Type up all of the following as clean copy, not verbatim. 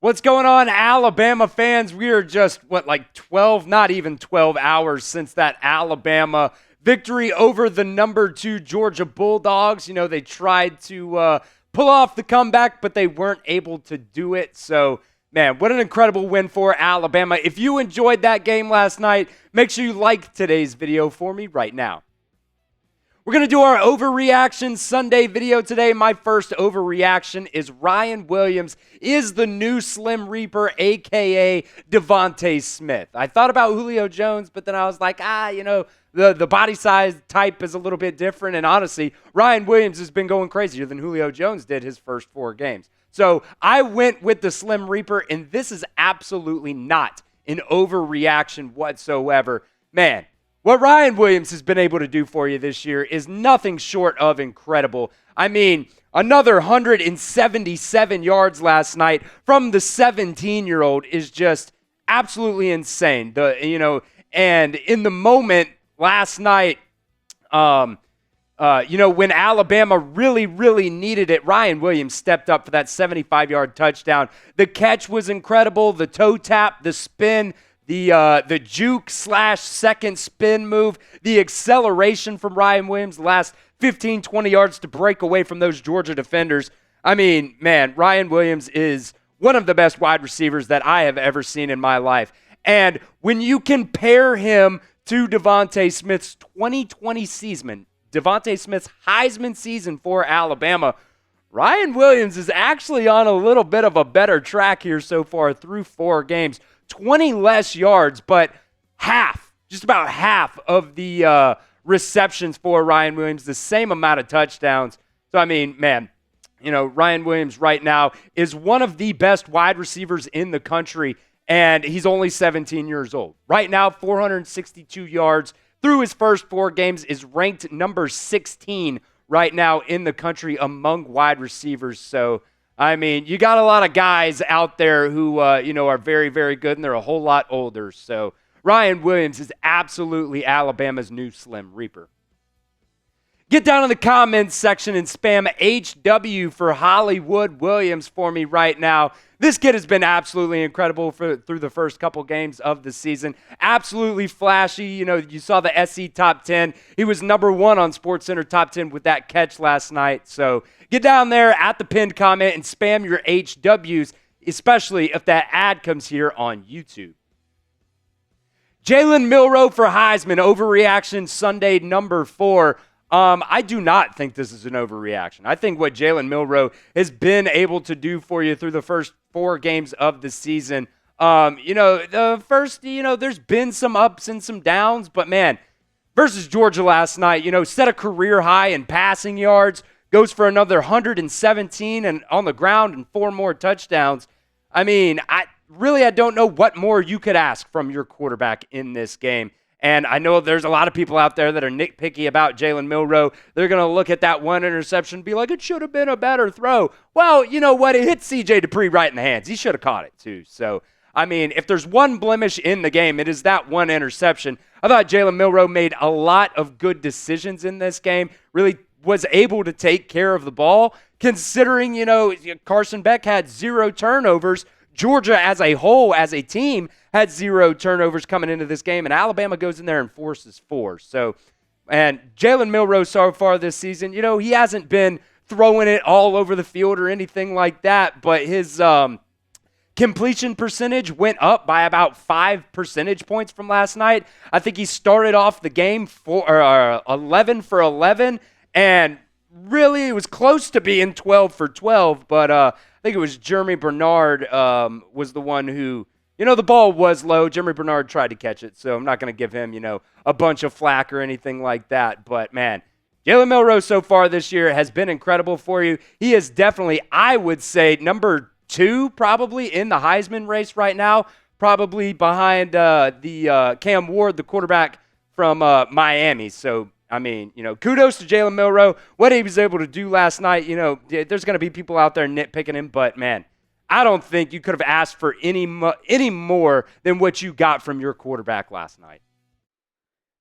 What's going on, Alabama fans? We are just, like 12, not even 12 hours since that Alabama victory over the number 2 Georgia Bulldogs. You know, they tried to pull off the comeback, but they weren't able to do it. So, man, what an incredible win for Alabama. If you enjoyed that game last night, make sure you like today's video for me right now. We're going to do our Overreaction Sunday video today. My first overreaction is Ryan Williams is the new Slim Reaper, a.k.a. Devontae Smith. I thought about Julio Jones, but then I was like, the body size type is a little bit different. And honestly, Ryan Williams has been going crazier than Julio Jones did his first 4 games. So I went with the Slim Reaper, and this is absolutely not an overreaction whatsoever. Man, what Ryan Williams has been able to do for you this year is nothing short of incredible. I mean, another 177 yards last night from the 17-year-old is just absolutely insane. And in the moment last night, when Alabama really needed it, Ryan Williams stepped up for that 75-yard touchdown. The catch was incredible. The toe tap, the spin, the juke / second spin move, the acceleration from Ryan Williams, the last 15, 20 yards to break away from those Georgia defenders. I mean, man, Ryan Williams is one of the best wide receivers that I have ever seen in my life. And when you compare him to Devontae Smith's 2020 season, Devontae Smith's Heisman season for Alabama, Ryan Williams is actually on a little bit of a better track here so far through 4 games. 20 less yards, but just about half of the receptions for Ryan Williams, the same amount of touchdowns. So, I mean, man, Ryan Williams right now is one of the best wide receivers in the country, and he's only 17 years old. Right now, 462 yards through his first 4 games, is ranked number 16 right now in the country among wide receivers. So, I mean, you got a lot of guys out there who, are very, very good, and they're a whole lot older. So Ryan Williams is absolutely Alabama's new Slim Reaper. Get down in the comments section and spam HW for Hollywood Williams for me right now. This kid has been absolutely incredible through the first couple games of the season. Absolutely flashy. You saw the SC Top 10. He was number 1 on SportsCenter Top 10 with that catch last night. So get down there at the pinned comment and spam your HWs, especially if that ad comes here on YouTube. Jalen Milroe for Heisman, Overreaction Sunday number 4. I do not think this is an overreaction. I think what Jalen Milroe has been able to do for you through the first 4 games of the season, there's been some ups and some downs, but man, versus Georgia last night, set a career high in passing yards, goes for another 117 and on the ground and 4 more touchdowns. I mean, I don't know what more you could ask from your quarterback in this game. And I know there's a lot of people out there that are nitpicky about Jalen Milroe. They're going to look at that 1 interception and be like, it should have been a better throw. Well, you know what? It hit C.J. Dupree right in the hands. He should have caught it too. So, I mean, if there's one blemish in the game, it is that 1 interception. I thought Jalen Milroe made a lot of good decisions in this game, really was able to take care of the ball, considering, Carson Beck had 0 turnovers. Georgia as a whole, as a team, had 0 turnovers coming into this game, and Alabama goes in there and forces 4. So, and Jalen Milroe so far this season, he hasn't been throwing it all over the field or anything like that, but his completion percentage went up by about 5 percentage points from last night. I think he started off the game 11 for 11, and really it was close to being 12 for 12, but I think it was Jeremy Bernard was the one who, the ball was low. Jeremy Bernard tried to catch it, so I'm not going to give him, a bunch of flack or anything like that. But, man, Jalen Milroe so far this year has been incredible for you. He is definitely, I would say, number 2 probably in the Heisman race right now, probably behind the Cam Ward, the quarterback from Miami. So, I mean, kudos to Jalen Milroe. What he was able to do last night, there's going to be people out there nitpicking him, but, man, I don't think you could have asked for any more than what you got from your quarterback last night.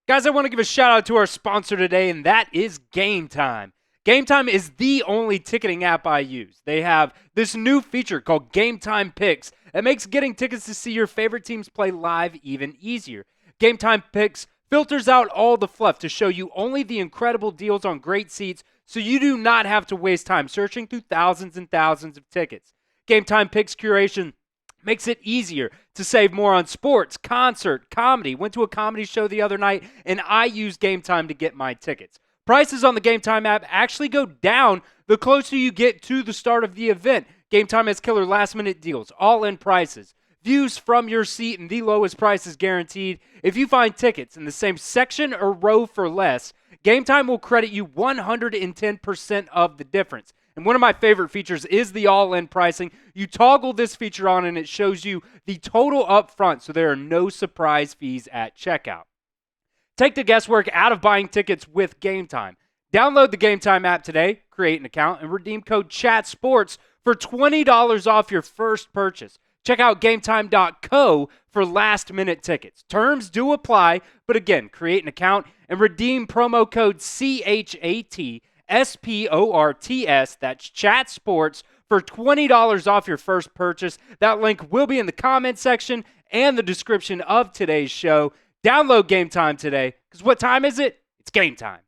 Guys, I want to give a shout out to our sponsor today, and that is Game Time. Game Time is the only ticketing app I use. They have this new feature called Game Time Picks That makes getting tickets to see your favorite teams play live even easier. Game Time Picks filters out all the fluff to show you only the incredible deals on great seats, so you do not have to waste time searching through thousands and thousands of tickets. Game Time Picks curation makes it easier to save more on sports, concert, comedy. Went to a comedy show the other night, and I used Game Time to get my tickets. Prices on the Game Time app actually go down the closer you get to the start of the event. Game Time has killer last-minute deals, all-in prices, views from your seat, and the lowest prices guaranteed. If you find tickets in the same section or row for less, Game Time will credit you 110% of the difference. And one of my favorite features is the all-in pricing. You toggle this feature on and it shows you the total up front, so there are no surprise fees at checkout. Take the guesswork out of buying tickets with Game Time. Download the Game Time app today, create an account, and redeem code CHATSPORTS for $20 off your first purchase. Check out GameTime.co for last-minute tickets. Terms do apply, but again, create an account and redeem promo code CHATSPORTS, that's Chat Sports, for $20 off your first purchase. That link will be in the comment section and the description of today's show. Download Game Time today, because what time is it? It's game time.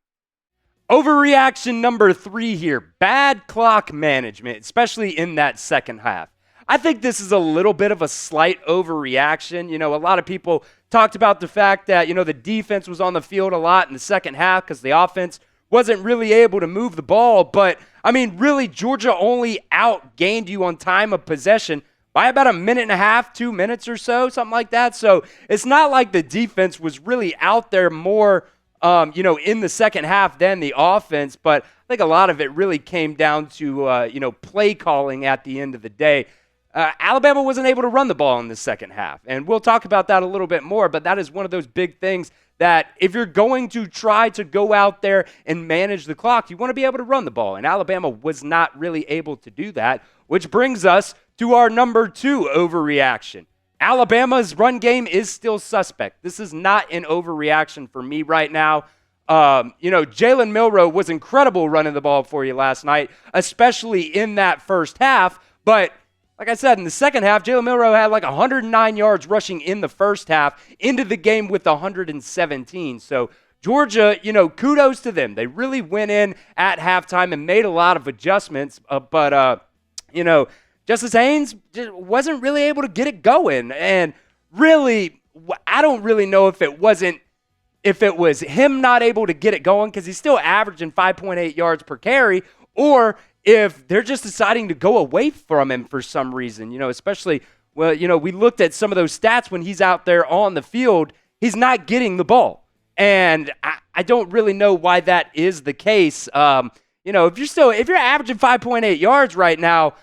Overreaction number 3 here. Bad clock management, especially in that second half. I think this is a little bit of a slight overreaction. You know, a lot of people talked about the fact that, you know, the defense was on the field a lot in the second half because the offense wasn't really able to move the ball. But, I mean, really, Georgia only outgained you on time of possession by about a minute and a half, 2 minutes or so, something like that. So it's not like the defense was really out there more, in the second half than the offense. But I think a lot of it really came down to, play calling at the end of the day. Alabama wasn't able to run the ball in the second half, and we'll talk about that a little bit more, but that is one of those big things that if you're going to try to go out there and manage the clock, you want to be able to run the ball, and Alabama was not really able to do that, which brings us to our number 2 overreaction. Alabama's run game is still suspect. This is not an overreaction for me right now. Jalen Milroe was incredible running the ball for you last night, especially in that first half, but like I said, in the second half, Jalen Milroe had like 109 yards rushing in the first half, into the game with 117. So Georgia, kudos to them. They really went in at halftime and made a lot of adjustments, but Justice Haynes wasn't really able to get it going. And really, I don't really know if it was him not able to get it going because he's still averaging 5.8 yards per carry, or if they're just deciding to go away from him for some reason, especially, we looked at some of those stats when he's out there on the field, he's not getting the ball. And I don't really know why that is the case. If you're averaging 5.8 yards right now,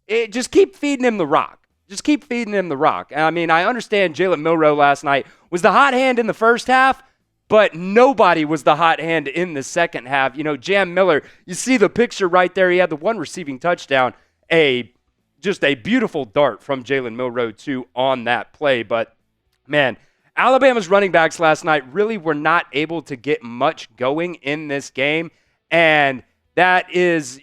just keep feeding him the rock. Just keep feeding him the rock. I mean, I understand Jalen Milroe last night was the hot hand in the first half, but nobody was the hot hand in the second half. Jam Miller, you see the picture right there. He had the one receiving touchdown, just a beautiful dart from Jalen Milroe, too, on that play. But, man, Alabama's running backs last night really were not able to get much going in this game. And that is,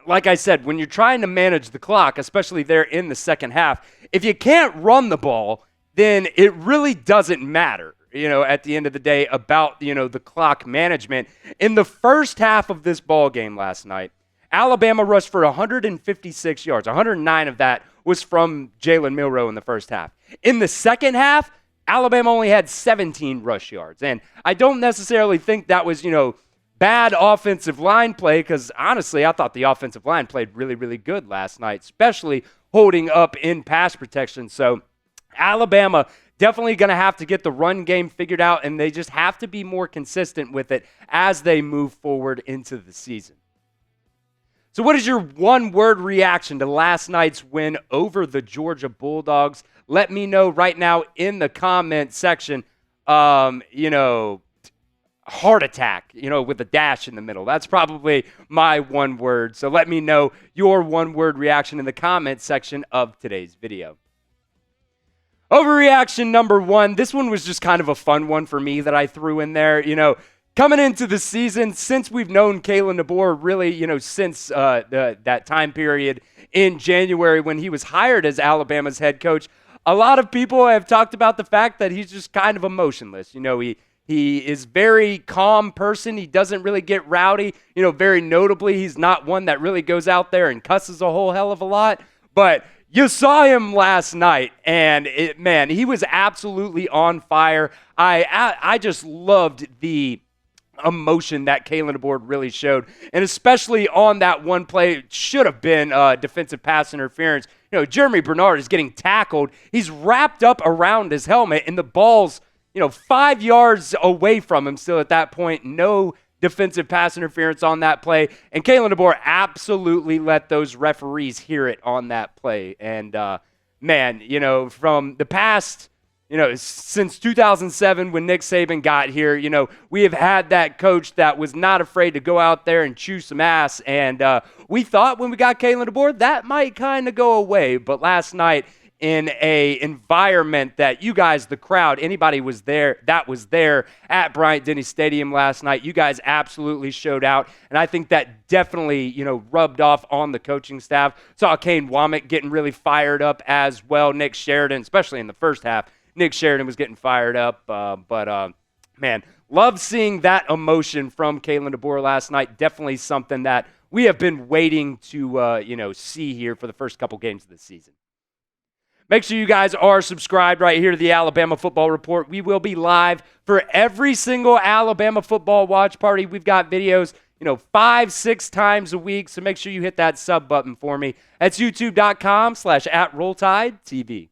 like I said, when you're trying to manage the clock, especially there in the second half, if you can't run the ball, then it really doesn't matter. At the end of the day about, the clock management. In the first half of this ball game last night, Alabama rushed for 156 yards. 109 of that was from Jalen Milroe in the first half. In the second half, Alabama only had 17 rush yards. And I don't necessarily think that was, bad offensive line play, because honestly, I thought the offensive line played really, really good last night, especially holding up in pass protection. So Alabama definitely going to have to get the run game figured out, and they just have to be more consistent with it as they move forward into the season. So what is your one-word reaction to last night's win over the Georgia Bulldogs? Let me know right now in the comment section. Heart attack, with a dash in the middle. That's probably my one word. So let me know your one-word reaction in the comment section of today's video. Overreaction number 1. This one was just kind of a fun one for me that I threw in there. Coming into the season, since we've known Kalen DeBoer, really, since that time period in January when he was hired as Alabama's head coach. A lot of people have talked about the fact that he's just kind of emotionless. He is very calm person. He doesn't really get rowdy. Very notably, he's not one that really goes out there and cusses a whole hell of a lot. But you saw him last night, and he was absolutely on fire. I just loved the emotion that Kalen DeBoer really showed, and especially on that one play, it should have been defensive pass interference. Jeremy Bernard is getting tackled. He's wrapped up around his helmet, and the ball's 5 yards away from him still at that point. No defensive pass interference on that play. And Kalen DeBoer absolutely let those referees hear it on that play. And, from the past, since 2007 when Nick Saban got here, we have had that coach that was not afraid to go out there and chew some ass. And we thought when we got Kalen DeBoer, that might kind of go away. But last night, in a environment that you guys, the crowd, anybody was there at Bryant-Denny Stadium last night, you guys absolutely showed out. And I think that definitely, rubbed off on the coaching staff. Saw Kane Womack getting really fired up as well. Nick Sheridan, especially in the first half, Nick Sheridan was getting fired up. Love seeing that emotion from Kalen DeBoer last night. Definitely something that we have been waiting to, see here for the first couple games of the season. Make sure you guys are subscribed right here to the Alabama Football Report. We will be live for every single Alabama football watch party. We've got videos, 5-6 times a week, so make sure you hit that sub button for me. That's youtube.com/@RollTideTV.